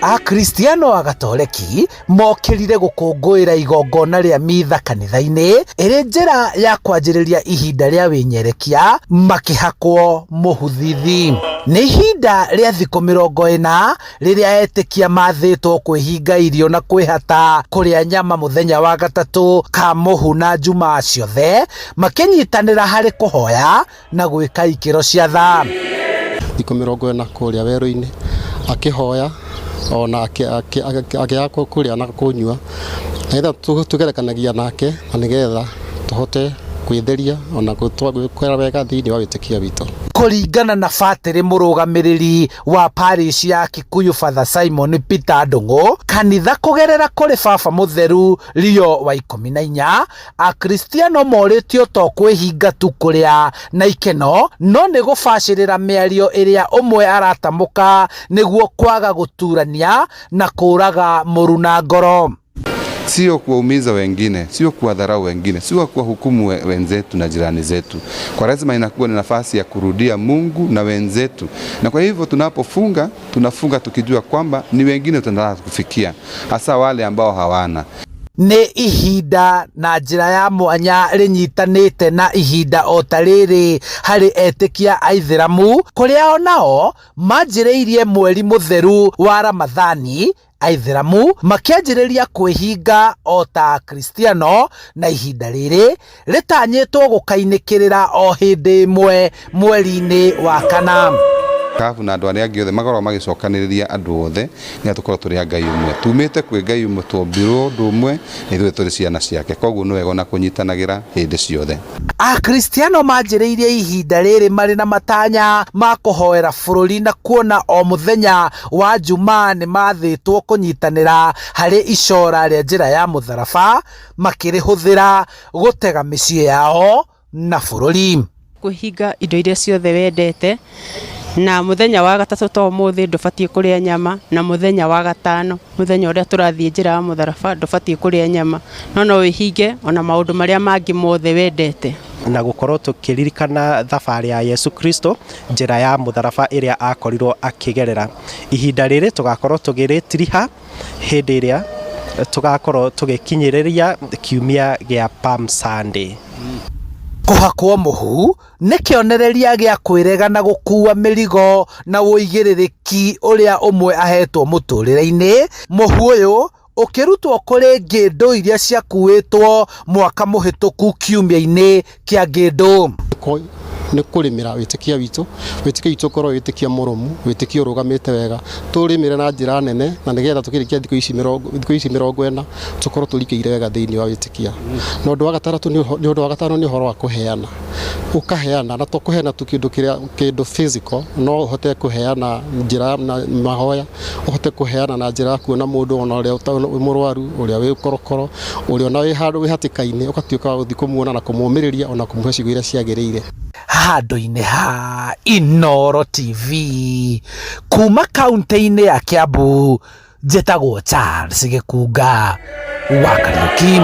Akristiano Agatoleki mokirire gukungũĩra igongona rĩa mitha kanitha-inĩ ĩrĩ njĩra ya kwanjĩrĩria ihinda rĩa wĩnyerekia makĩhakwo mũhuthithi. Nĩ ihinda rĩa thikũ 40 rĩrĩa etĩkia mathĩtwo kwĩhinga irio na kwĩhata kũrĩa nyama mũthenya wa gatatũ ka mũhu na jumaa ciothe makĩnyitanĩra harĩ kũhoya na gwĩka ikĩro cia tha. Thikũ 40 kũrĩa werũ-inĩ akĩhoya ona akĩaka kũrĩa na kũnyua naitha tũgerekanagia nake na nĩgetha tũhote kwĩtheria ona kwĩra wega thĩinĩ wa wĩtĩkia witũ. Kũringana na batĩrĩ mũrũgamĩrĩri wa parish ya Kikuyu Father Simon Peter Ndung'u, kanitha kũgerera kũrĩ baba mũtheru Leo wa 14, akristiano morĩtio to kwĩhinga tu kũrĩa na ikeno no nĩ gũbacĩrĩra mĩario ĩrĩa ũmwe aratamũka nĩguo kwaga gũturania na kũraga mũru na ngoro. Sio kuwaumiza wengine, sio kuwadharau wengine, sio kuwahukumu wenzetu na jirani zetu. Kwa lazima inakuwa ni nafasi ya kurudia Mungu na wenzetu. Na kwa hivyo tunapofunga, tunafunga tukijua kwamba ni wengine tunataka kufikia, hasa wale ambao hawana. Nĩ ihinda na njĩra ya mwanya rĩnyitanĩte na ihinda o ta rĩrĩ harĩ etĩkia Aithĩramu kũrĩa onao manjĩrĩirie mweri mũtheru wa Ramathani. Aithĩramu makĩanjĩrĩria kwĩhinga o ta Akristiano na ihinda rĩrĩ rĩtanyĩtwo gũkainĩkĩrĩra o hĩndĩ ĩmwe mweri-inĩ wa Kana. Kafu na andũ arĩa angĩ othe makorwo magĩcokanĩrĩria andũ othe nĩ tũkorwo tũrĩ Ngai ũmwe, tumĩte kwĩ Ngai ũmwe twombirwo ũndũ ũmwe na ithuĩ tũrĩ ciana ciake, koguo nĩ wega na kũnyitanagĩra hĩndĩ ciothe. Akristiano manjĩrĩirie ihinda rĩrĩ marĩ na matanya ma kũhoera bũrũri na kuona o mũthenya wa Jumaa nĩ mathĩtwo kũnyitanĩra harĩ icora rĩa njĩra ya mũtharaba makĩrĩhũthĩra gũtega mĩciĩ yao na bũrũri. Kũhinga indo iria ciothe wendete na mũthenya wa gatatũ to mũthĩ ndũbatiĩ kũrĩa nyama, na mũthenya wa gatano mũthenya ũrĩa tũrathiĩ njĩra ya mũtharaba ndũbatiĩ kũrĩa nyama, no wĩhinge ona maũndũ marĩa mangĩ mothe wendete. Na gũkorwo tũkĩririkana thabarĩ ya Yesu Kristo, njĩra ya mũtharaba ĩrĩa akorirwo akĩgerera. Ihinda rĩrĩ tũgakorwo tũgĩrĩtiriha hĩndĩ ĩrĩa tũgakorwo tũgĩkinyĩrĩria kiumia gĩa Palm Sunday. Kũhakwo mũhu nĩ kĩonereria gĩa kwĩrega na gũkua mĩrigo na wũigĩrĩrĩki ũrĩa ũmwe ahetwo mũtũrĩre-inĩ. Mũhu ũyũ ũkĩrutwo kũrĩ ngĩndũ iria ciakuĩtwo mwaka mũhĩtũku kiumia-inĩ kĩa ngĩndũ. Nĩ kũrĩmĩra wĩtĩkia witũ, wĩtĩkia witũ korwo wĩtĩkia mũrũmu, wĩtĩkia ũrũgamĩte wega, tũrĩmĩre na njĩra nene na nĩgetha tũkĩrĩkia thikũ ici 40 tũkorwo tũrikĩire wega thĩinĩ wa wĩtĩkia. Na ũndũ wa gatano nĩ ũhoro wa kũheana. Ũkaheana na to kũheana tu kĩndũ physical, no ũhote kũheana njĩra na mahoya, ũhote kũheana na njĩra ya kuona mũndũ ona ũrĩa mũrwaru, ũrĩa wĩ korokoro, ũrĩa ona wĩ handũ wĩ hatĩka-inĩ, ũgatuĩka wa gũthiĩ kũmuona na kũmũmĩrĩria ona kũmũhe ciugo iria ciagĩrĩire. Handũ-inĩ ha Inooro TV kuma kaunti-inĩ ya Kiambu, njĩtagwo Charles Gĩkunga wa Kariuki.